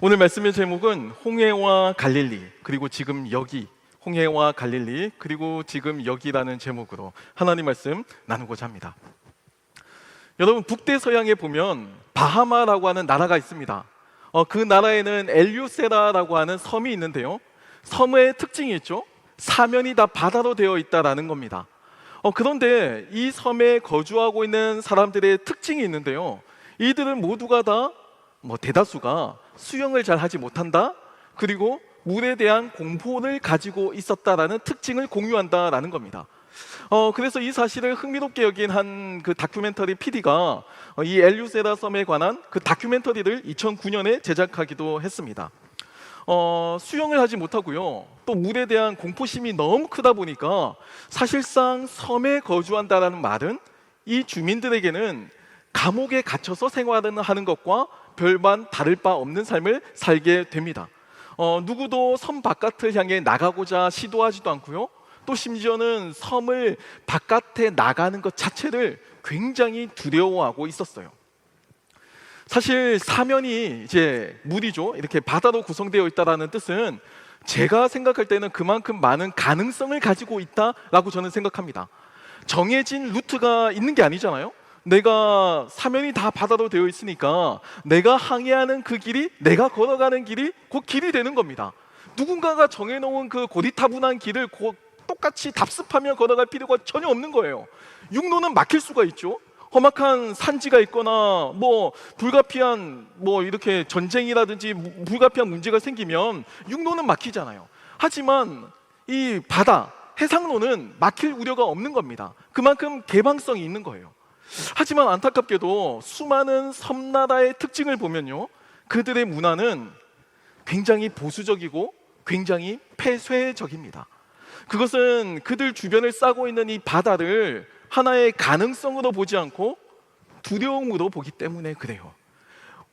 오늘 말씀의 제목은 홍해와 갈릴리, 그리고 지금 여기, 홍해와 갈릴리, 그리고 지금 여기라는 제목으로 하나님 말씀 나누고자 합니다. 여러분, 북대서양에 보면 바하마라고 하는 나라가 있습니다. 그 나라에는 엘유세라라고 하는 섬이 있는데요, 섬의 특징이 있죠. 사면이 다 바다로 되어 있다라는 겁니다. 그런데 이 섬에 거주하고 있는 사람들의 특징이 있는데요, 이들은 모두가 다 대다수가 수영을 잘 하지 못한다, 그리고 물에 대한 공포를 가지고 있었다라는 특징을 공유한다라는 겁니다. 그래서 이 사실을 흥미롭게 여긴 한 그 다큐멘터리 PD가 이 엘유세라 섬에 관한 그 다큐멘터리를 2009년에 제작하기도 했습니다. 수영을 하지 못하고요, 또 물에 대한 공포심이 너무 크다 보니까 사실상 섬에 거주한다라는 말은 이 주민들에게는 감옥에 갇혀서 생활을 하는 것과 별반 다를 바 없는 삶을 살게 됩니다. 누구도 섬 바깥을 향해 나가고자 시도하지도 않고요, 또 심지어는 섬을 바깥에 나가는 것 자체를 굉장히 두려워하고 있었어요. 사실 사면이 이제 물이죠, 이렇게 바다로 구성되어 있다는 뜻은 제가 생각할 때는 그만큼 많은 가능성을 가지고 있다라고 저는 생각합니다. 정해진 루트가 있는 게 아니잖아요. 내가 사면이 다 바다로 되어 있으니까 내가 항해하는 그 길이, 내가 걸어가는 길이 그 길이 되는 겁니다. 누군가가 정해놓은 그 고리타분한 길을 똑같이 답습하며 걸어갈 필요가 전혀 없는 거예요. 육로는 막힐 수가 있죠. 험악한 산지가 있거나 불가피한 이렇게 전쟁이라든지 불가피한 문제가 생기면 육로는 막히잖아요. 하지만 이 바다, 해상로는 막힐 우려가 없는 겁니다. 그만큼 개방성이 있는 거예요. 하지만 안타깝게도 수많은 섬나라의 특징을 보면요, 그들의 문화는 굉장히 보수적이고 굉장히 폐쇄적입니다. 그것은 그들 주변을 싸고 있는 이 바다를 하나의 가능성으로 보지 않고 두려움으로 보기 때문에 그래요.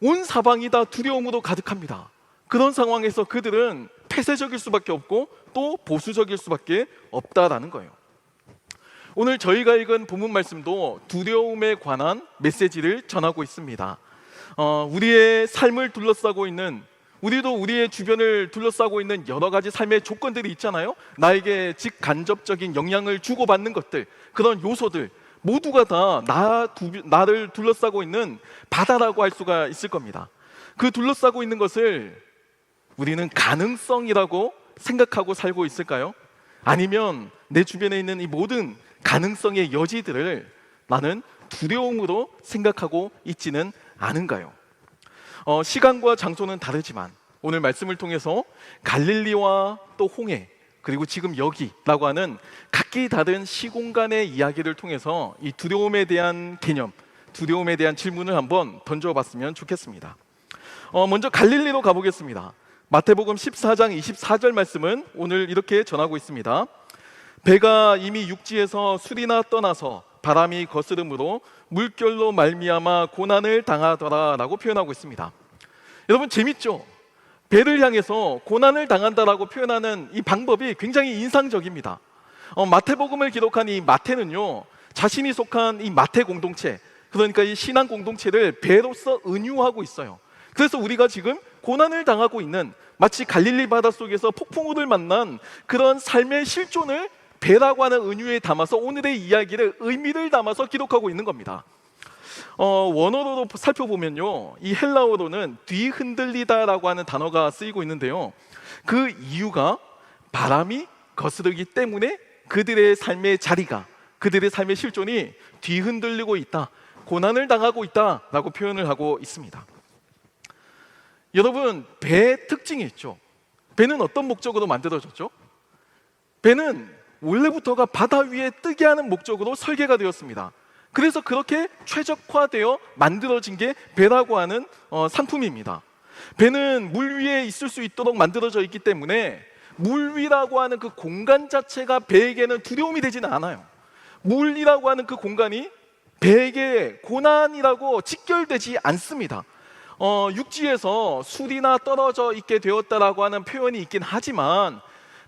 온 사방이 다 두려움으로 가득합니다. 그런 상황에서 그들은 폐쇄적일 수밖에 없고 또 보수적일 수밖에 없다라는 거예요. 오늘 저희가 읽은 본문 말씀도 두려움에 관한 메시지를 전하고 있습니다. 우리의 삶을 둘러싸고 있는, 우리도 우리의 주변을 둘러싸고 있는 여러 가지 삶의 조건들이 있잖아요. 나에게 직간접적인 영향을 주고받는 것들, 그런 요소들 모두가 다 나를 둘러싸고 있는 바다라고 할 수가 있을 겁니다. 그 둘러싸고 있는 것을 우리는 가능성이라고 생각하고 살고 있을까요? 아니면 내 주변에 있는 이 모든 가능성의 여지들을 나는 두려움으로 생각하고 있지는 않은가요? 시간과 장소는 다르지만 오늘 말씀을 통해서 갈릴리와 또 홍해, 그리고 지금 여기라고 하는 각기 다른 시공간의 이야기를 통해서 이 두려움에 대한 개념, 두려움에 대한 질문을 한번 던져봤으면 좋겠습니다. 먼저 갈릴리로 가보겠습니다. 마태복음 14장 24절 말씀은 오늘 이렇게 전하고 있습니다. 배가 이미 육지에서 수리나 떠나서 바람이 거스름으로 물결로 말미암아 고난을 당하더라 라고 표현하고 있습니다. 여러분, 재밌죠? 배를 향해서 고난을 당한다라고 표현하는 이 방법이 굉장히 인상적입니다. 마태복음을 기록한 이 마태는요, 자신이 속한 이 마태 공동체, 그러니까 이 신앙 공동체를 배로서 은유하고 있어요. 그래서 우리가 지금 고난을 당하고 있는, 마치 갈릴리 바닷속에서 폭풍우를 만난 그런 삶의 실존을 배라고 하는 은유에 담아서 오늘의 이야기를 의미를 담아서 기록하고 있는 겁니다. 원어로 살펴보면요, 이 헬라어로는 뒤흔들리다라고 하는 단어가 쓰이고 있는데요, 그 이유가 바람이 거스르기 때문에 그들의 삶의 자리가, 그들의 삶의 실존이 뒤흔들리고 있다, 고난을 당하고 있다라고 표현을 하고 있습니다. 여러분, 배의 특징이 있죠. 배는 어떤 목적으로 만들어졌죠? 배는 원래부터가 바다 위에 뜨게 하는 목적으로 설계가 되었습니다. 그래서 그렇게 최적화되어 만들어진 게 배라고 하는 상품입니다. 배는 물 위에 있을 수 있도록 만들어져 있기 때문에 물 위라고 하는 그 공간 자체가 배에게는 두려움이 되지는 않아요. 물이라고 하는 그 공간이 배에게 고난이라고 직결되지 않습니다. 육지에서 술이나 떨어져 있게 되었다라고 하는 표현이 있긴 하지만,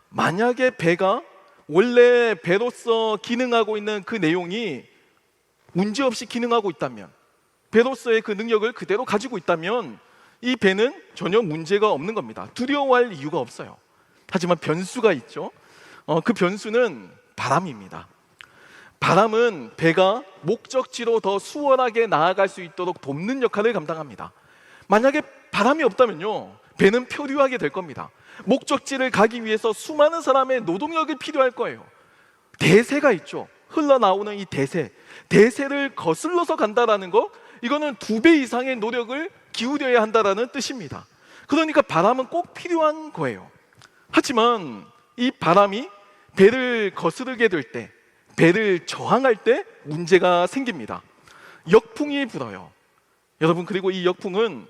만약에 배가 원래 배로서 기능하고 있는 그 내용이 문제없이 기능하고 있다면, 배로서의 그 능력을 그대로 가지고 있다면 이 배는 전혀 문제가 없는 겁니다. 두려워할 이유가 없어요. 하지만 변수가 있죠. 그 변수는 바람입니다. 바람은 배가 목적지로 더 수월하게 나아갈 수 있도록 돕는 역할을 감당합니다. 만약에 바람이 없다면요, 배는 표류하게 될 겁니다. 목적지를 가기 위해서 수많은 사람의 노동력이 필요할 거예요. 대세가 있죠. 흘러나오는 이 대세를 거슬러서 간다라는 거, 이거는 2배 이상의 노력을 기울여야 한다라는 뜻입니다. 그러니까 바람은 꼭 필요한 거예요. 하지만 이 바람이 배를 거스르게 될 때, 배를 저항할 때 문제가 생깁니다. 역풍이 불어요. 여러분, 그리고 이 역풍은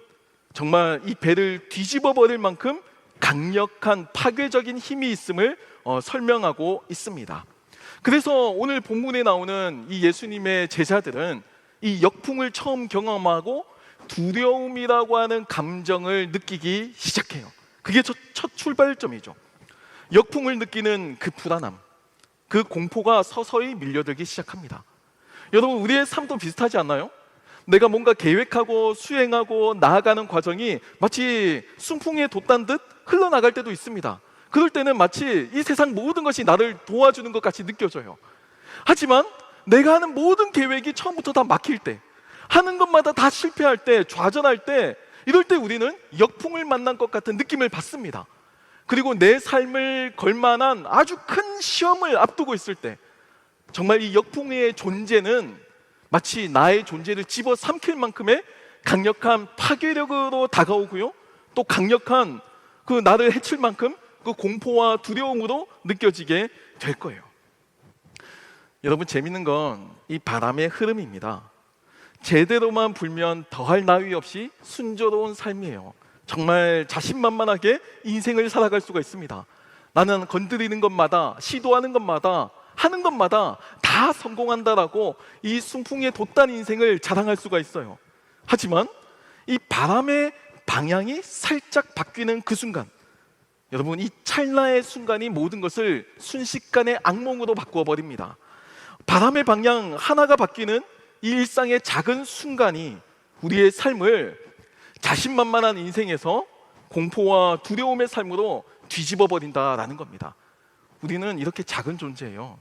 정말 이 배를 뒤집어 버릴 만큼 강력한 파괴적인 힘이 있음을 설명하고 있습니다. 그래서 오늘 본문에 나오는 이 예수님의 제자들은 이 역풍을 처음 경험하고 두려움이라고 하는 감정을 느끼기 시작해요. 그게 첫 출발점이죠. 역풍을 느끼는 그 불안함, 그 공포가 서서히 밀려들기 시작합니다. 여러분, 우리의 삶도 비슷하지 않나요? 내가 뭔가 계획하고 수행하고 나아가는 과정이 마치 순풍에 돛단 듯 흘러나갈 때도 있습니다. 그럴 때는 마치 이 세상 모든 것이 나를 도와주는 것 같이 느껴져요. 하지만 내가 하는 모든 계획이 처음부터 다 막힐 때, 하는 것마다 다 실패할 때, 좌절할 때, 이럴 때 우리는 역풍을 만난 것 같은 느낌을 받습니다. 그리고 내 삶을 걸만한 아주 큰 시험을 앞두고 있을 때, 정말 이 역풍의 존재는 마치 나의 존재를 집어삼킬 만큼의 강력한 파괴력으로 다가오고요, 또 강력한 그 나를 해칠 만큼 그 공포와 두려움으로 느껴지게 될 거예요. 여러분, 재밌는 건 이 바람의 흐름입니다. 제대로만 불면 더할 나위 없이 순조로운 삶이에요. 정말 자신만만하게 인생을 살아갈 수가 있습니다. 나는 건드리는 것마다, 시도하는 것마다, 하는 것마다 다 성공한다라고 이 순풍에 돛단 인생을 자랑할 수가 있어요. 하지만 이 바람의 방향이 살짝 바뀌는 그 순간, 여러분, 이 찰나의 순간이 모든 것을 순식간에 악몽으로 바꾸어 버립니다. 바람의 방향 하나가 바뀌는 이 일상의 작은 순간이 우리의 삶을 자신만만한 인생에서 공포와 두려움의 삶으로 뒤집어 버린다라는 겁니다. 우리는 이렇게 작은 존재예요.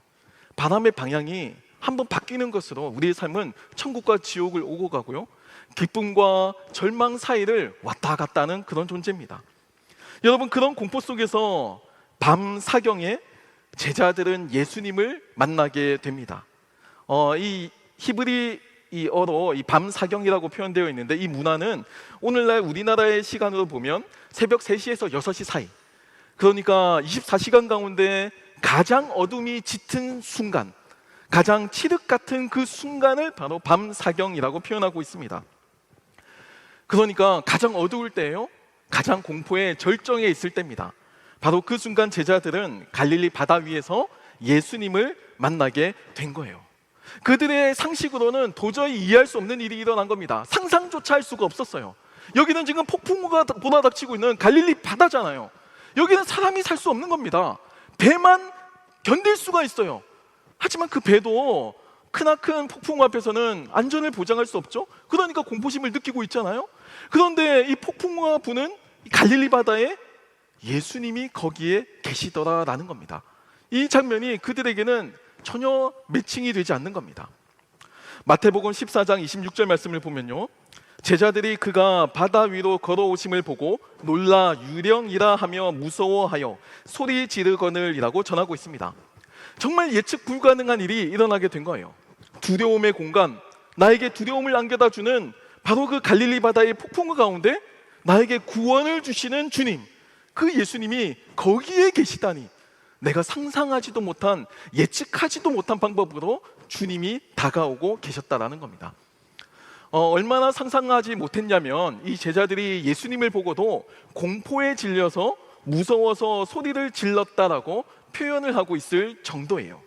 바람의 방향이 한번 바뀌는 것으로 우리의 삶은 천국과 지옥을 오고 가고요, 기쁨과 절망 사이를 왔다 갔다 하는 그런 존재입니다. 여러분, 그런 공포 속에서 밤 사경에 제자들은 예수님을 만나게 됩니다. 이 히브리어로 이 밤 사경이라고 표현되어 있는데, 이 문화는 오늘날 우리나라의 시간으로 보면 새벽 3시에서 6시 사이, 그러니까 24시간 가운데 가장 어둠이 짙은 순간, 가장 칠흑 같은 그 순간을 바로 밤 사경이라고 표현하고 있습니다. 그러니까 가장 어두울 때예요. 가장 공포의 절정에 있을 때입니다. 바로 그 순간 제자들은 갈릴리 바다 위에서 예수님을 만나게 된 거예요. 그들의 상식으로는 도저히 이해할 수 없는 일이 일어난 겁니다. 상상조차 할 수가 없었어요. 여기는 지금 폭풍우가 몰아닥치고 있는 갈릴리 바다잖아요. 여기는 사람이 살 수 없는 겁니다. 배만 견딜 수가 있어요. 하지만 그 배도 크나큰 폭풍우 앞에서는 안전을 보장할 수 없죠. 그러니까 공포심을 느끼고 있잖아요. 그런데 이 폭풍우가 부는 이 갈릴리 바다에 예수님이 거기에 계시더라라는 겁니다. 이 장면이 그들에게는 전혀 매칭이 되지 않는 겁니다. 마태복음 14장 26절 말씀을 보면요, 제자들이 그가 바다 위로 걸어오심을 보고 놀라 유령이라 하며 무서워하여 소리 지르거늘이라고 전하고 있습니다. 정말 예측 불가능한 일이 일어나게 된 거예요. 두려움의 공간, 나에게 두려움을 안겨다 주는 바로 그 갈릴리 바다의 폭풍우 가운데 나에게 구원을 주시는 주님, 그 예수님이 거기에 계시다니, 내가 상상하지도 못한, 예측하지도 못한 방법으로 주님이 다가오고 계셨다라는 겁니다. 얼마나 상상하지 못했냐면, 이 제자들이 예수님을 보고도 공포에 질려서 무서워서 소리를 질렀다라고 표현을 하고 있을 정도예요.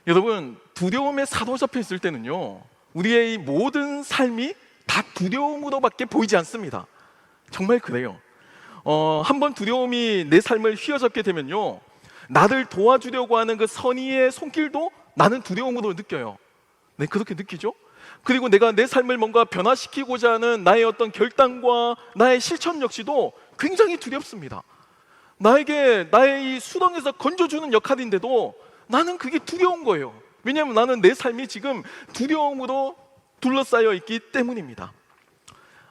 여러분, 두려움에 사로잡혀 있을 때는요, 우리의 이 모든 삶이 다 두려움으로밖에 보이지 않습니다. 정말 그래요. 한번 두려움이 내 삶을 휘어잡게 되면요, 나를 도와주려고 하는 그 선의의 손길도 나는 두려움으로 느껴요. 네, 그렇게 느끼죠? 그리고 내가 내 삶을 뭔가 변화시키고자 하는 나의 어떤 결단과 나의 실천 역시도 굉장히 두렵습니다. 나에게 나의 이 수렁에서 건져주는 역할인데도 나는 그게 두려운 거예요. 왜냐하면 나는 내 삶이 지금 두려움으로 둘러싸여 있기 때문입니다.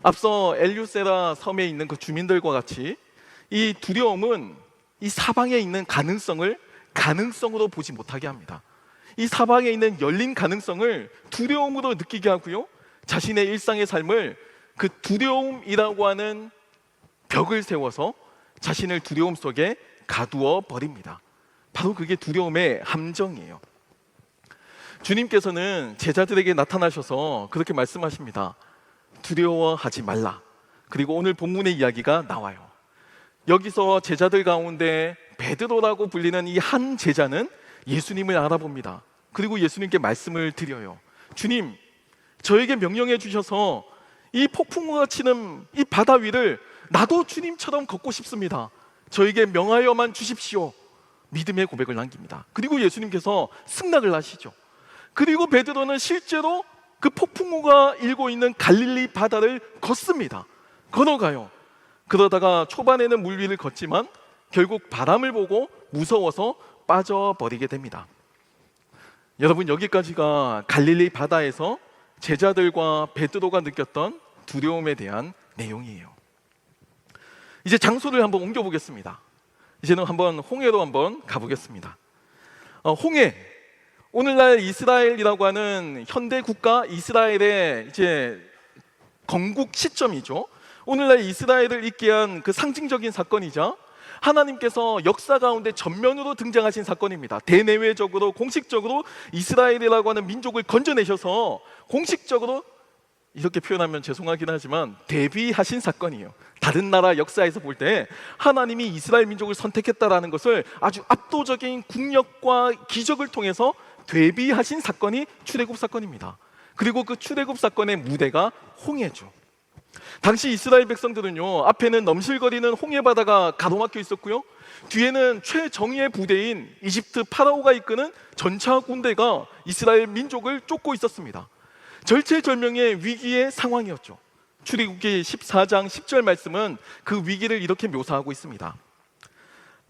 앞서 엘유세라 섬에 있는 그 주민들과 같이 이 두려움은 이 사방에 있는 가능성을 가능성으로 보지 못하게 합니다. 이 사방에 있는 열린 가능성을 두려움으로 느끼게 하고요, 자신의 일상의 삶을 그 두려움이라고 하는 벽을 세워서 자신을 두려움 속에 가두어 버립니다. 바로 그게 두려움의 함정이에요. 주님께서는 제자들에게 나타나셔서 그렇게 말씀하십니다. 두려워하지 말라. 그리고 오늘 본문의 이야기가 나와요. 여기서 제자들 가운데 베드로라고 불리는 이 한 제자는 예수님을 알아봅니다. 그리고 예수님께 말씀을 드려요. 주님, 저에게 명령해 주셔서 이 폭풍우가 치는 이 바다 위를 나도 주님처럼 걷고 싶습니다. 저에게 명하여만 주십시오. 믿음의 고백을 남깁니다. 그리고 예수님께서 승낙을 하시죠. 그리고 베드로는 실제로 그 폭풍우가 일고 있는 갈릴리 바다를 걷습니다. 걸어가요. 그러다가 초반에는 물 위를 걷지만 결국 바람을 보고 무서워서 빠져버리게 됩니다. 여러분, 여기까지가 갈릴리 바다에서 제자들과 베드로가 느꼈던 두려움에 대한 내용이에요. 이제 장소를 한번 옮겨보겠습니다. 이제는 한번 홍해로 한번 가보겠습니다. 홍해, 오늘날 이스라엘이라고 하는 현대 국가 이스라엘의 이제 건국 시점이죠. 오늘날 이스라엘을 있게 한 그 상징적인 사건이자 하나님께서 역사 가운데 전면으로 등장하신 사건입니다. 대내외적으로 공식적으로 이스라엘이라고 하는 민족을 건져내셔서 공식적으로, 이렇게 표현하면 죄송하긴 하지만, 데뷔하신 사건이에요. 다른 나라 역사에서 볼 때 하나님이 이스라엘 민족을 선택했다라는 것을 아주 압도적인 국력과 기적을 통해서 데뷔하신 사건이 출애굽 사건입니다. 그리고 그 출애굽 사건의 무대가 홍해죠. 당시 이스라엘 백성들은요, 앞에는 넘실거리는 홍해 바다가 가로막혀 있었고요, 뒤에는 최정예의 부대인 이집트 파라오가 이끄는 전차 군대가 이스라엘 민족을 쫓고 있었습니다. 절체절명의 위기의 상황이었죠. 출애굽기 14장 10절 말씀은 그 위기를 이렇게 묘사하고 있습니다.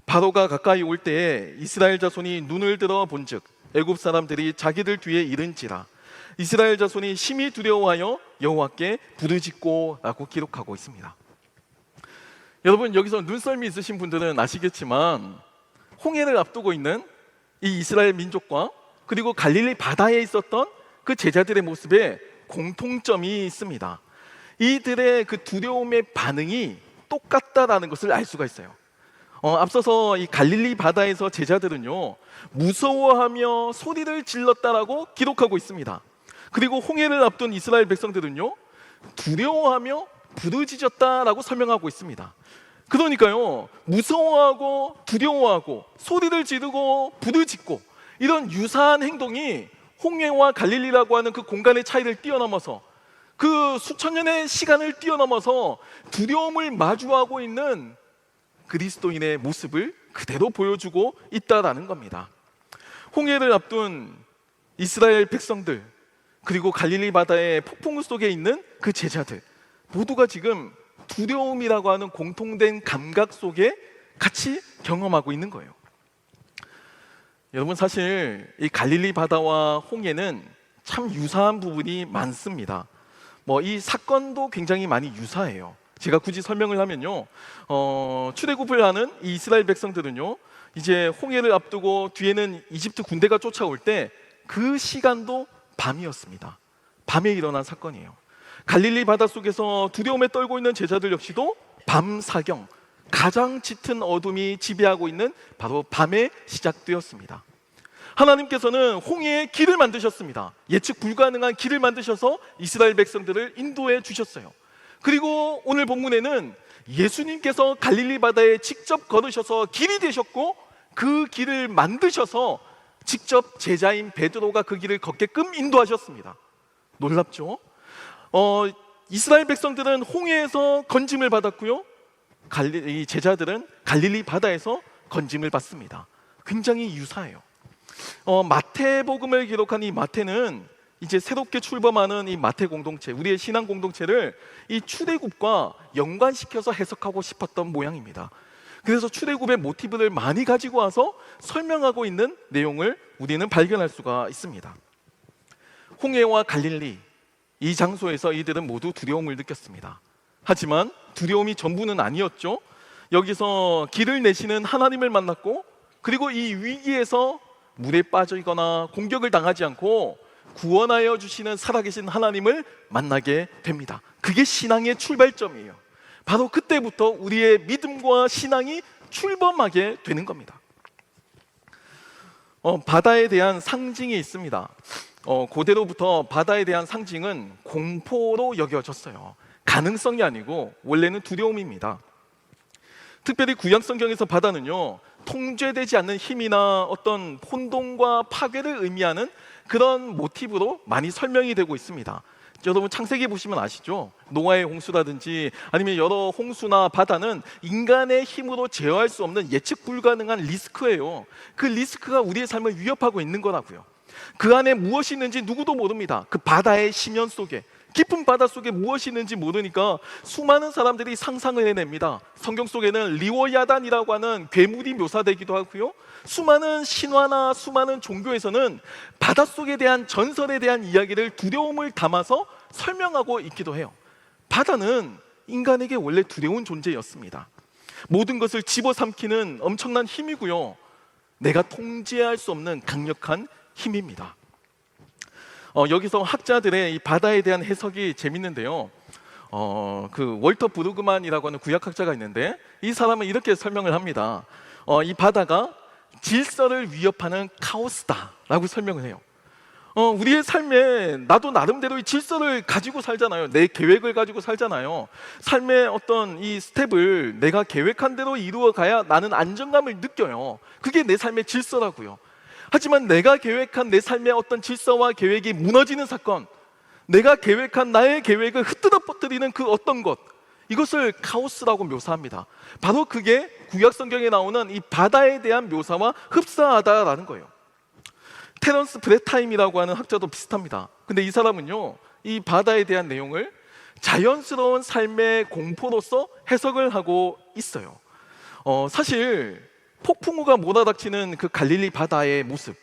바로가 가까이 올 때에 이스라엘 자손이 눈을 들어 본즉 애굽 사람들이 자기들 뒤에 이른지라 이스라엘 자손이 심히 두려워하여 여호와께 부르짖고 라고 기록하고 있습니다. 여러분, 여기서 눈썰미 있으신 분들은 아시겠지만 홍해를 앞두고 있는 이 이스라엘 민족과 그리고 갈릴리 바다에 있었던 그 제자들의 모습에 공통점이 있습니다. 이들의 그 두려움의 반응이 똑같다라는 것을 알 수가 있어요. 앞서서 이 갈릴리 바다에서 제자들은요, 무서워하며 소리를 질렀다라고 기록하고 있습니다. 그리고 홍해를 앞둔 이스라엘 백성들은요, 두려워하며 부르짖었다라고 설명하고 있습니다. 그러니까요, 무서워하고 두려워하고 소리를 지르고 부르짖고 이런 유사한 행동이 홍해와 갈릴리라고 하는 그 공간의 차이를 뛰어넘어서, 그 수천 년의 시간을 뛰어넘어서 두려움을 마주하고 있는 그리스도인의 모습을 그대로 보여주고 있다라는 겁니다. 홍해를 앞둔 이스라엘 백성들, 그리고 갈릴리 바다의 폭풍우 속에 있는 그 제자들 모두가 지금 두려움이라고 하는 공통된 감각 속에 같이 경험하고 있는 거예요. 여러분, 사실 이 갈릴리 바다와 홍해는 참 유사한 부분이 많습니다. 이 사건도 굉장히 많이 유사해요. 제가 굳이 설명을 하면요, 출애굽을 하는 이 이스라엘 백성들은요, 이제 홍해를 앞두고 뒤에는 이집트 군대가 쫓아올 때 그 시간도 밤이었습니다. 밤에 일어난 사건이에요. 갈릴리 바다 속에서 두려움에 떨고 있는 제자들 역시도 밤 사경, 가장 짙은 어둠이 지배하고 있는 바로 밤에 시작되었습니다. 하나님께서는 홍해에 길을 만드셨습니다. 예측 불가능한 길을 만드셔서 이스라엘 백성들을 인도해 주셨어요. 그리고 오늘 본문에는 예수님께서 갈릴리 바다에 직접 걸으셔서 길이 되셨고, 그 길을 만드셔서 직접 제자인 베드로가 그 길을 걷게끔 인도하셨습니다. 놀랍죠? 이스라엘 백성들은 홍해에서 건짐을 받았고요, 이 제자들은 갈릴리 바다에서 건짐을 받습니다. 굉장히 유사해요. 마태복음을 기록한 이 마태는 이제 새롭게 출범하는 이 마태 공동체, 우리의 신앙 공동체를 이 출애굽과 연관시켜서 해석하고 싶었던 모양입니다. 그래서 출애굽의 모티브를 많이 가지고 와서 설명하고 있는 내용을 우리는 발견할 수가 있습니다. 홍해와 갈릴리, 이 장소에서 이들은 모두 두려움을 느꼈습니다. 하지만 두려움이 전부는 아니었죠. 여기서 길을 내시는 하나님을 만났고, 그리고 이 위기에서 물에 빠지거나 공격을 당하지 않고 구원하여 주시는 살아계신 하나님을 만나게 됩니다. 그게 신앙의 출발점이에요. 바로 그때부터 우리의 믿음과 신앙이 출범하게 되는 겁니다. 바다에 대한 상징이 있습니다. 고대로부터 바다에 대한 상징은 공포로 여겨졌어요. 가능성이 아니고 원래는 두려움입니다. 특별히 구약 성경에서 바다는요, 통제되지 않는 힘이나 어떤 혼돈과 파괴를 의미하는 그런 모티브로 많이 설명이 되고 있습니다. 여러분 창세기 보시면 아시죠? 노아의 홍수라든지 아니면 여러 홍수나 바다는 인간의 힘으로 제어할 수 없는 예측 불가능한 리스크예요. 그 리스크가 우리의 삶을 위협하고 있는 거라고요. 그 안에 무엇이 있는지 누구도 모릅니다. 그 바다의 심연 속에, 깊은 바다 속에 무엇이 있는지 모르니까 수많은 사람들이 상상을 해냅니다. 성경 속에는 리워야단이라고 하는 괴물이 묘사되기도 하고요, 수많은 신화나 수많은 종교에서는 바닷속에 대한 전설에 대한 이야기를 두려움을 담아서 설명하고 있기도 해요. 바다는 인간에게 원래 두려운 존재였습니다. 모든 것을 집어삼키는 엄청난 힘이고요, 내가 통제할 수 없는 강력한 힘입니다. 여기서 학자들의 이 바다에 대한 해석이 재밌는데요. 그 월터 브루그만이라고 하는 구약학자가 있는데, 이 사람은 이렇게 설명을 합니다. 이 바다가 질서를 위협하는 카오스다라고 설명을 해요. 우리의 삶에 나도 나름대로의 질서를 가지고 살잖아요. 내 계획을 가지고 살잖아요. 삶의 어떤 이 스텝을 내가 계획한 대로 이루어 가야 나는 안정감을 느껴요. 그게 내 삶의 질서라고요. 하지만 내가 계획한 내 삶의 어떤 질서와 계획이 무너지는 사건, 내가 계획한 나의 계획을 흩뜨려 퍼뜨리는 그 어떤 것, 이것을 카오스라고 묘사합니다. 바로 그게 구약 성경에 나오는 이 바다에 대한 묘사와 흡사하다라는 거예요. 테런스 브레타임이라고 하는 학자도 비슷합니다. 근데 이 사람은요, 이 바다에 대한 내용을 자연스러운 삶의 공포로서 해석을 하고 있어요. 사실 폭풍우가 몰아닥치는 그 갈릴리 바다의 모습,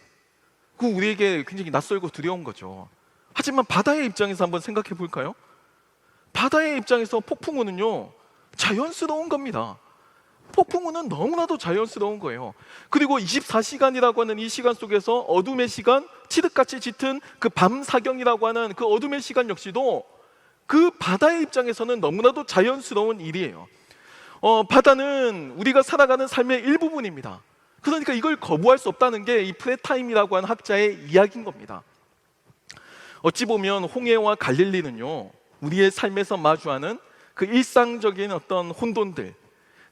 그 우리에게 굉장히 낯설고 두려운 거죠. 하지만 바다의 입장에서 한번 생각해 볼까요? 바다의 입장에서 폭풍우는요, 자연스러운 겁니다. 폭풍우는 너무나도 자연스러운 거예요. 그리고 24시간이라고 하는 이 시간 속에서 어둠의 시간, 칠흑같이 짙은 그 밤사경이라고 하는 그 어둠의 시간 역시도 그 바다의 입장에서는 너무나도 자연스러운 일이에요. 바다는 우리가 살아가는 삶의 일부분입니다. 그러니까 이걸 거부할 수 없다는 게 이 프레타임이라고 하는 학자의 이야기인 겁니다. 어찌 보면 홍해와 갈릴리는요, 우리의 삶에서 마주하는 그 일상적인 어떤 혼돈들,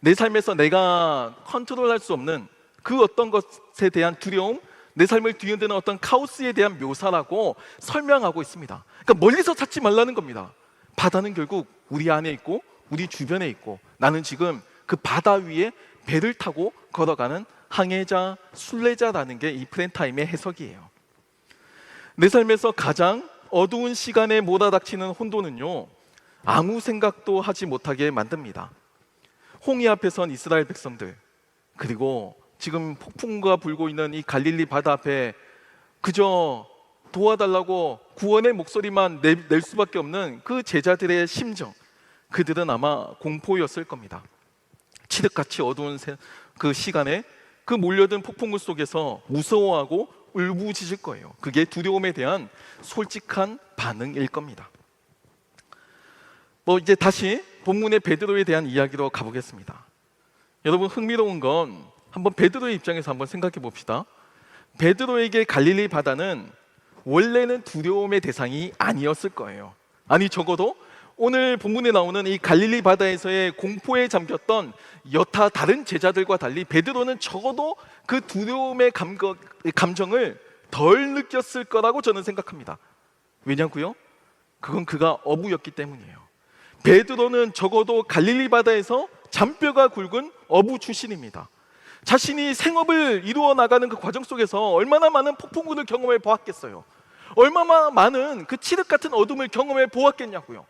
내 삶에서 내가 컨트롤할 수 없는 그 어떤 것에 대한 두려움, 내 삶을 뒤흔드는 어떤 카오스에 대한 묘사라고 설명하고 있습니다. 그러니까 멀리서 찾지 말라는 겁니다. 바다는 결국 우리 안에 있고 우리 주변에 있고, 나는 지금 그 바다 위에 배를 타고 걸어가는 항해자, 순례자라는 게 이 프렌타임의 해석이에요. 내 삶에서 가장 어두운 시간에 몰아닥치는 혼돈은요, 아무 생각도 하지 못하게 만듭니다. 홍해 앞에 선 이스라엘 백성들, 그리고 지금 폭풍과 불고 있는 이 갈릴리 바다 앞에 그저 도와달라고 구원의 목소리만 낼 수밖에 없는 그 제자들의 심정, 그들은 아마 공포였을 겁니다. 칠흑같이 어두운 그 시간에 그 몰려든 폭풍우 속에서 무서워하고 울부짖을 거예요. 그게 두려움에 대한 솔직한 반응일 겁니다. 이제 다시 본문의 베드로에 대한 이야기로 가보겠습니다. 여러분, 흥미로운 건 한번 베드로의 입장에서 한번 생각해 봅시다. 베드로에게 갈릴리 바다는 원래는 두려움의 대상이 아니었을 거예요. 아니, 적어도 오늘 본문에 나오는 이 갈릴리 바다에서의 공포에 잠겼던 여타 다른 제자들과 달리 베드로는 적어도 그 두려움의 감정을 덜 느꼈을 거라고 저는 생각합니다. 왜냐고요? 그건 그가 어부였기 때문이에요. 베드로는 적어도 갈릴리 바다에서 잔뼈가 굵은 어부 출신입니다. 자신이 생업을 이루어 나가는 그 과정 속에서 얼마나 많은 폭풍우를 경험해 보았겠어요. 얼마나 많은 그 칠흑 같은 어둠을 경험해 보았겠냐고요.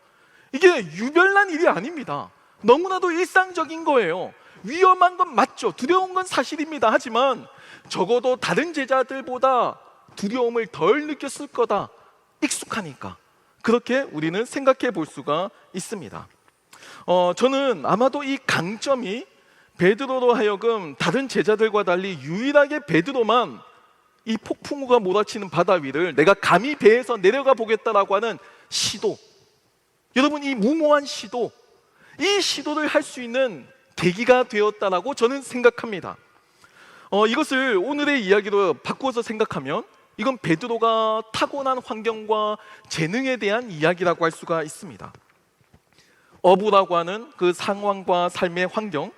이게 유별난 일이 아닙니다. 너무나도 일상적인 거예요. 위험한 건 맞죠. 두려운 건 사실입니다. 하지만 적어도 다른 제자들보다 두려움을 덜 느꼈을 거다. 익숙하니까. 그렇게 우리는 생각해 볼 수가 있습니다. 저는 아마도 이 강점이 베드로로 하여금 다른 제자들과 달리 유일하게 베드로만 이 폭풍우가 몰아치는 바다 위를 내가 감히 배에서 내려가 보겠다라고 하는 시도, 여러분 이 무모한 시도, 이 시도를 할 수 있는 계기가 되었다라고 저는 생각합니다. 이것을 오늘의 이야기로 바꾸어서 생각하면 이건 베드로가 타고난 환경과 재능에 대한 이야기라고 할 수가 있습니다. 어부라고 하는 그 상황과 삶의 환경,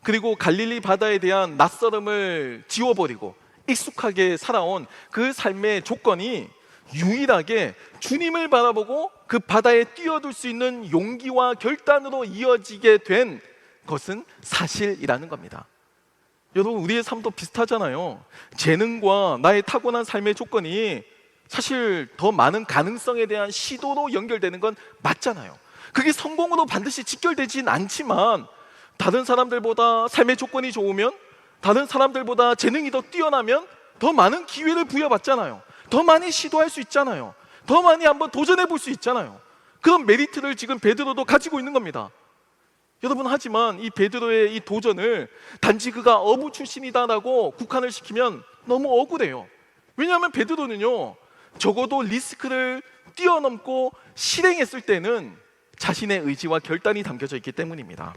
그리고 갈릴리 바다에 대한 낯설음을 지워버리고 익숙하게 살아온 그 삶의 조건이 유일하게 주님을 바라보고 그 바다에 뛰어들 수 있는 용기와 결단으로 이어지게 된 것은 사실이라는 겁니다. 여러분 우리의 삶도 비슷하잖아요. 재능과 나의 타고난 삶의 조건이 사실 더 많은 가능성에 대한 시도로 연결되는 건 맞잖아요. 그게 성공으로 반드시 직결되진 않지만 다른 사람들보다 삶의 조건이 좋으면, 다른 사람들보다 재능이 더 뛰어나면 더 많은 기회를 부여받잖아요. 더 많이 시도할 수 있잖아요. 더 많이 한번 도전해 볼 수 있잖아요. 그런 메리트를 지금 베드로도 가지고 있는 겁니다. 여러분 하지만 이 베드로의 이 도전을 단지 그가 어부 출신이다라고 국한을 시키면 너무 억울해요. 왜냐하면 베드로는요 적어도 리스크를 뛰어넘고 실행했을 때는 자신의 의지와 결단이 담겨져 있기 때문입니다.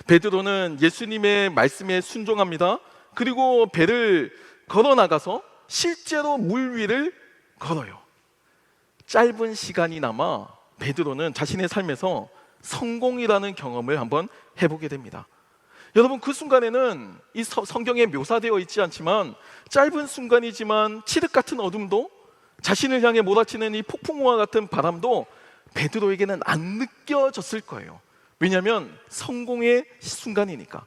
베드로는 예수님의 말씀에 순종합니다. 그리고 배를 걸어 나가서 실제로 물 위를 걸어요. 짧은 시간이나마 베드로는 자신의 삶에서 성공이라는 경험을 한번 해보게 됩니다. 여러분 그 순간에는 이 성경에 묘사되어 있지 않지만 짧은 순간이지만 칠흑 같은 어둠도, 자신을 향해 몰아치는 이 폭풍우와 같은 바람도 베드로에게는 안 느껴졌을 거예요. 왜냐하면 성공의 순간이니까.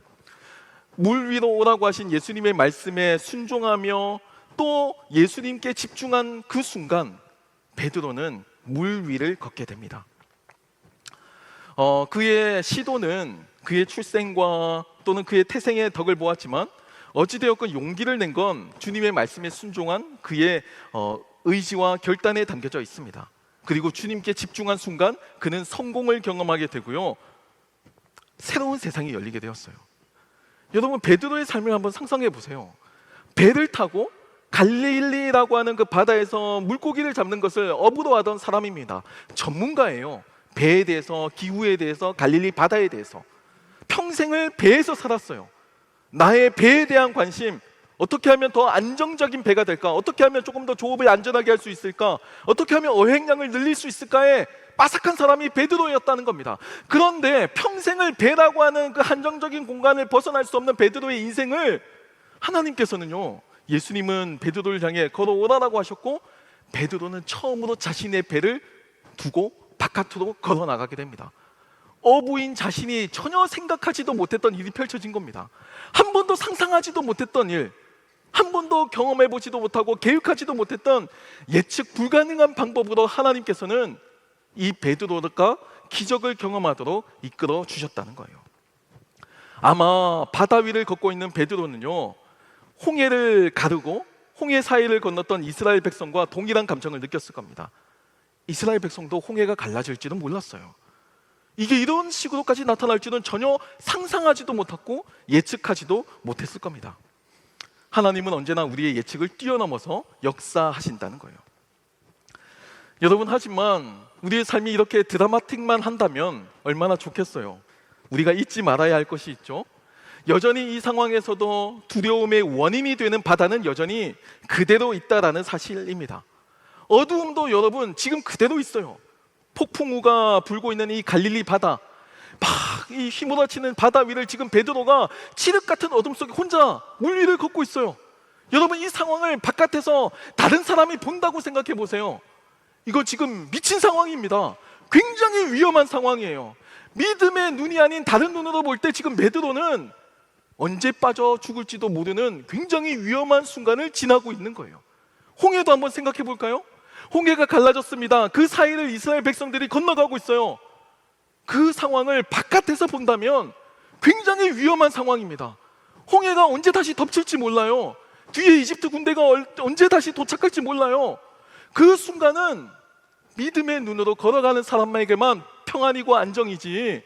물 위로 오라고 하신 예수님의 말씀에 순종하며 또 예수님께 집중한 그 순간 베드로는 물 위를 걷게 됩니다. 그의 시도는 그의 출생과 또는 그의 태생의 덕을 보았지만 어찌되었건 용기를 낸 건 주님의 말씀에 순종한 그의 의지와 결단에 담겨져 있습니다. 그리고 주님께 집중한 순간 그는 성공을 경험하게 되고요, 새로운 세상이 열리게 되었어요. 여러분 베드로의 삶을 한번 상상해 보세요. 배를 타고 갈릴리라고 하는 그 바다에서 물고기를 잡는 것을 업으로 하던 사람입니다. 전문가예요. 배에 대해서, 기후에 대해서, 갈릴리 바다에 대해서 평생을 배에서 살았어요. 나의 배에 대한 관심, 어떻게 하면 더 안정적인 배가 될까? 어떻게 하면 조금 더 조업을 안전하게 할 수 있을까? 어떻게 하면 어획량을 늘릴 수 있을까에 빠삭한 사람이 베드로였다는 겁니다. 그런데 평생을 배라고 하는 그 한정적인 공간을 벗어날 수 없는 베드로의 인생을 하나님께서는요, 예수님은 베드로를 향해 걸어오라라고 하셨고 베드로는 처음으로 자신의 배를 두고 바깥으로 걸어 나가게 됩니다. 어부인 자신이 전혀 생각하지도 못했던 일이 펼쳐진 겁니다. 한 번도 상상하지도 못했던 일, 한 번도 경험해보지도 못하고 계획하지도 못했던 예측 불가능한 방법으로 하나님께서는 이 베드로가 기적을 경험하도록 이끌어 주셨다는 거예요. 아마 바다 위를 걷고 있는 베드로는요, 홍해를 가르고 홍해 사이를 건넜던 이스라엘 백성과 동일한 감정을 느꼈을 겁니다. 이스라엘 백성도 홍해가 갈라질지는 몰랐어요. 이게 이런 식으로까지 나타날 줄은 전혀 상상하지도 못했고 예측하지도 못했을 겁니다. 하나님은 언제나 우리의 예측을 뛰어넘어서 역사하신다는 거예요. 여러분 하지만 우리의 삶이 이렇게 드라마틱만 한다면 얼마나 좋겠어요. 우리가 잊지 말아야 할 것이 있죠. 여전히 이 상황에서도 두려움의 원인이 되는 바다는 여전히 그대로 있다라는 사실입니다. 어두움도 여러분 지금 그대로 있어요. 폭풍우가 불고 있는 이 갈릴리 바다, 막 이 휘몰아치는 바다 위를 지금 베드로가 칠흑 같은 어둠 속에 혼자 물 위를 걷고 있어요. 여러분 이 상황을 바깥에서 다른 사람이 본다고 생각해 보세요. 이거 지금 미친 상황입니다. 굉장히 위험한 상황이에요. 믿음의 눈이 아닌 다른 눈으로 볼 때 지금 베드로는 언제 빠져 죽을지도 모르는 굉장히 위험한 순간을 지나고 있는 거예요. 홍해도 한번 생각해 볼까요? 홍해가 갈라졌습니다. 그 사이를 이스라엘 백성들이 건너가고 있어요. 그 상황을 바깥에서 본다면 굉장히 위험한 상황입니다. 홍해가 언제 다시 덮칠지 몰라요. 뒤에 이집트 군대가 언제 다시 도착할지 몰라요. 그 순간은 믿음의 눈으로 걸어가는 사람에게만 평안이고 안정이지,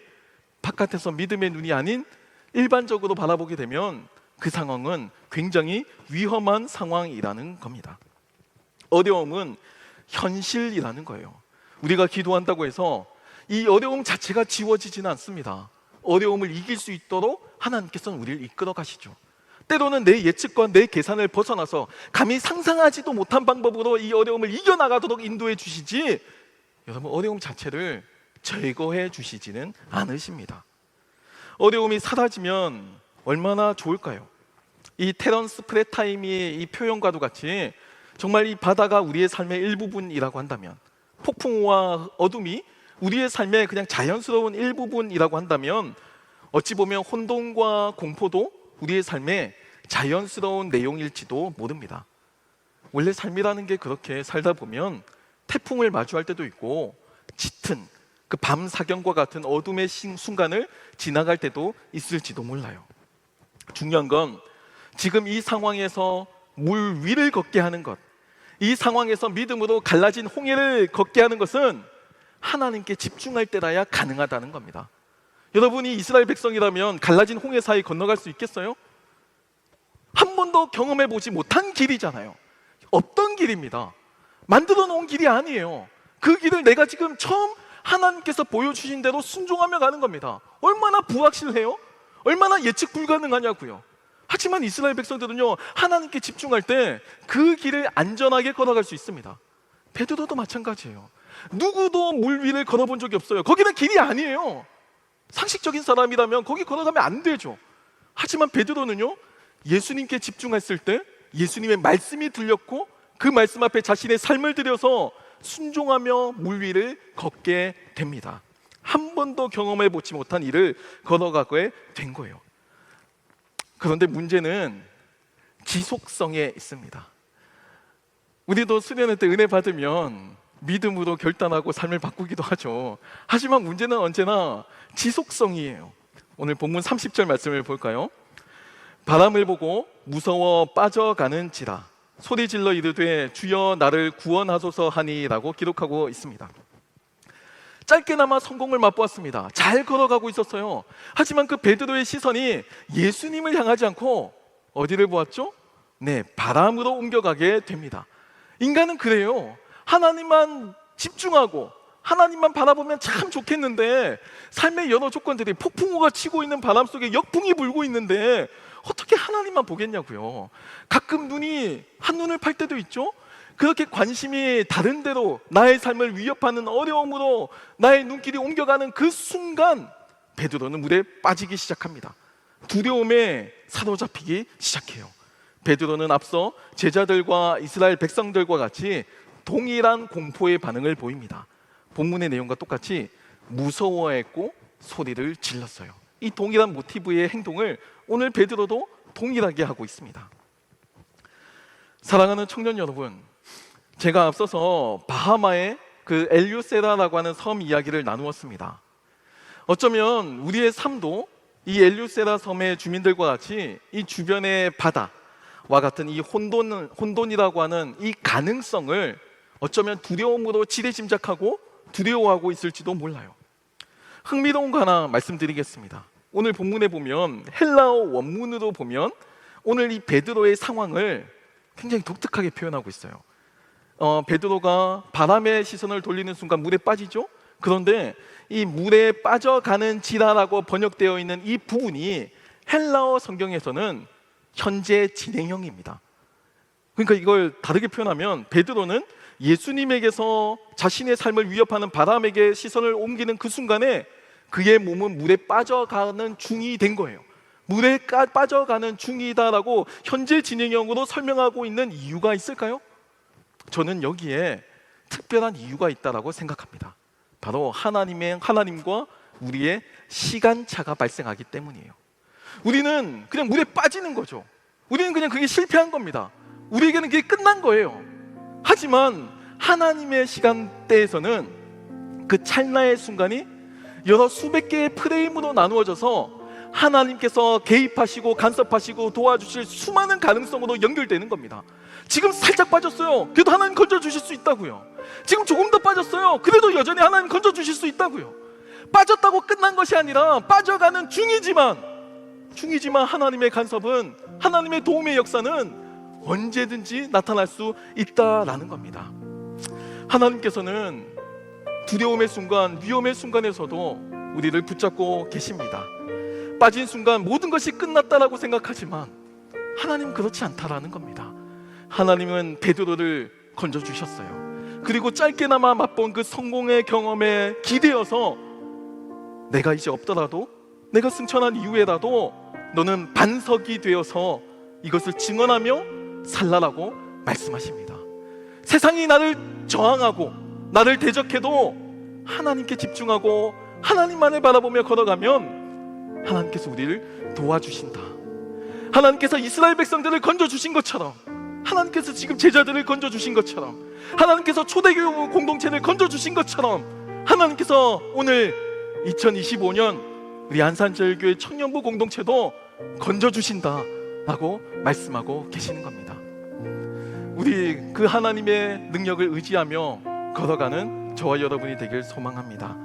바깥에서 믿음의 눈이 아닌 일반적으로 바라보게 되면 그 상황은 굉장히 위험한 상황이라는 겁니다. 어려움은 현실이라는 거예요. 우리가 기도한다고 해서 이 어려움 자체가 지워지지는 않습니다. 어려움을 이길 수 있도록 하나님께서는 우리를 이끌어 가시죠. 때로는 내 예측과 내 계산을 벗어나서 감히 상상하지도 못한 방법으로 이 어려움을 이겨나가도록 인도해 주시지, 여러분, 어려움 자체를 제거해 주시지는 않으십니다. 어려움이 사라지면 얼마나 좋을까요? 이 테런스 프레타임이 이 표현과도 같이 정말 이 바다가 우리의 삶의 일부분이라고 한다면, 폭풍우와 어둠이 우리의 삶의 그냥 자연스러운 일부분이라고 한다면, 어찌 보면 혼돈과 공포도 우리의 삶의 자연스러운 내용일지도 모릅니다. 원래 삶이라는 게 그렇게 살다 보면 태풍을 마주할 때도 있고 짙은 그 밤 사경과 같은 어둠의 순간을 지나갈 때도 있을지도 몰라요. 중요한 건 지금 이 상황에서 물 위를 걷게 하는 것, 이 상황에서 믿음으로 갈라진 홍해를 걷게 하는 것은 하나님께 집중할 때라야 가능하다는 겁니다. 여러분이 이스라엘 백성이라면 갈라진 홍해 사이 건너갈 수 있겠어요? 한 번도 경험해 보지 못한 길이잖아요. 없던 길입니다. 만들어 놓은 길이 아니에요. 그 길을 내가 지금 처음 하나님께서 보여주신 대로 순종하며 가는 겁니다. 얼마나 불확실해요? 얼마나 예측 불가능하냐고요. 하지만 이스라엘 백성들은요, 하나님께 집중할 때 그 길을 안전하게 걸어갈 수 있습니다. 베드로도 마찬가지예요. 누구도 물 위를 걸어본 적이 없어요. 거기는 길이 아니에요. 상식적인 사람이라면 거기 걸어가면 안 되죠. 하지만 베드로는요, 예수님께 집중했을 때 예수님의 말씀이 들렸고 그 말씀 앞에 자신의 삶을 들여서 순종하며 물 위를 걷게 됩니다. 한 번도 경험해 보지 못한 일을 걸어가게 된 거예요. 그런데 문제는 지속성에 있습니다. 우리도 수련회 때 은혜 받으면 믿음으로 결단하고 삶을 바꾸기도 하죠. 하지만 문제는 언제나 지속성이에요. 오늘 본문 30절 말씀을 볼까요? 바람을 보고 무서워 빠져가는지라 소리질러 이르되 주여 나를 구원하소서 하니라고 기록하고 있습니다. 짧게나마 성공을 맛보았습니다. 잘 걸어가고 있었어요. 하지만 그 베드로의 시선이 예수님을 향하지 않고 어디를 보았죠? 네, 바람으로 옮겨가게 됩니다. 인간은 그래요. 하나님만 집중하고 하나님만 바라보면 참 좋겠는데 삶의 여러 조건들이 폭풍우가 치고 있는 바람 속에 역풍이 불고 있는데 어떻게 하나님만 보겠냐고요. 가끔 눈이 한눈을 팔 때도 있죠. 그렇게 관심이 다른 데로 나의 삶을 위협하는 어려움으로 나의 눈길이 옮겨가는 그 순간 베드로는 물에 빠지기 시작합니다. 두려움에 사로잡히기 시작해요. 베드로는 앞서 제자들과 이스라엘 백성들과 같이 동일한 공포의 반응을 보입니다. 본문의 내용과 똑같이 무서워했고 소리를 질렀어요. 이 동일한 모티브의 행동을 오늘 베드로도 동일하게 하고 있습니다. 사랑하는 청년 여러분, 제가 앞서서 바하마의 그 엘유세라라고 하는 섬 이야기를 나누었습니다. 어쩌면 우리의 삶도 이 엘유세라 섬의 주민들과 같이 이 주변의 바다와 같은 이 혼돈이라고 하는 이 가능성을 어쩌면 두려움으로 지레짐작하고 두려워하고 있을지도 몰라요. 흥미로운 거 하나 말씀드리겠습니다. 오늘 본문에 보면 헬라어 원문으로 보면 오늘 이 베드로의 상황을 굉장히 독특하게 표현하고 있어요. 베드로가 바람의 시선을 돌리는 순간 물에 빠지죠. 그런데 이 물에 빠져가는 지라라고 번역되어 있는 이 부분이 헬라어 성경에서는 현재 진행형입니다. 그러니까 이걸 다르게 표현하면 베드로는 예수님에게서 자신의 삶을 위협하는 바람에게 시선을 옮기는 그 순간에 그의 몸은 물에 빠져가는 중이 된 거예요. 물에 빠져가는 중이다라고 현재 진행형으로 설명하고 있는 이유가 있을까요? 저는 여기에 특별한 이유가 있다라고 생각합니다. 바로 하나님과 우리의 시간차가 발생하기 때문이에요. 우리는 그냥 물에 빠지는 거죠. 우리는 그냥 그게 실패한 겁니다. 우리에게는 그게 끝난 거예요. 하지만 하나님의 시간대에서는 그 찰나의 순간이 여러 수백 개의 프레임으로 나누어져서 하나님께서 개입하시고 간섭하시고 도와주실 수많은 가능성으로 연결되는 겁니다. 지금 살짝 빠졌어요. 그래도 하나님 건져주실 수 있다고요. 지금 조금 더 빠졌어요. 그래도 여전히 하나님 건져주실 수 있다고요. 빠졌다고 끝난 것이 아니라 빠져가는 중이지만 하나님의 간섭은, 하나님의 도움의 역사는 언제든지 나타날 수 있다라는 겁니다. 하나님께서는 두려움의 순간, 위험의 순간에서도 우리를 붙잡고 계십니다. 빠진 순간 모든 것이 끝났다라고 생각하지만 하나님은 그렇지 않다라는 겁니다. 하나님은 베드로를 건져주셨어요. 그리고 짧게나마 맛본 그 성공의 경험에 기대어서 내가 이제 없더라도, 내가 승천한 이후에라도 너는 반석이 되어서 이것을 증언하며 살라라고 말씀하십니다. 세상이 나를 저항하고 나를 대적해도 하나님께 집중하고 하나님만을 바라보며 걸어가면 하나님께서 우리를 도와주신다. 하나님께서 이스라엘 백성들을 건져주신 것처럼, 하나님께서 지금 제자들을 건져주신 것처럼, 하나님께서 초대교회 공동체를 건져주신 것처럼 하나님께서 오늘 2025년 우리 안산제일교회 청년부 공동체도 건져주신다라고 말씀하고 계시는 겁니다. 우리 그 하나님의 능력을 의지하며 걸어가는 저와 여러분이 되길 소망합니다.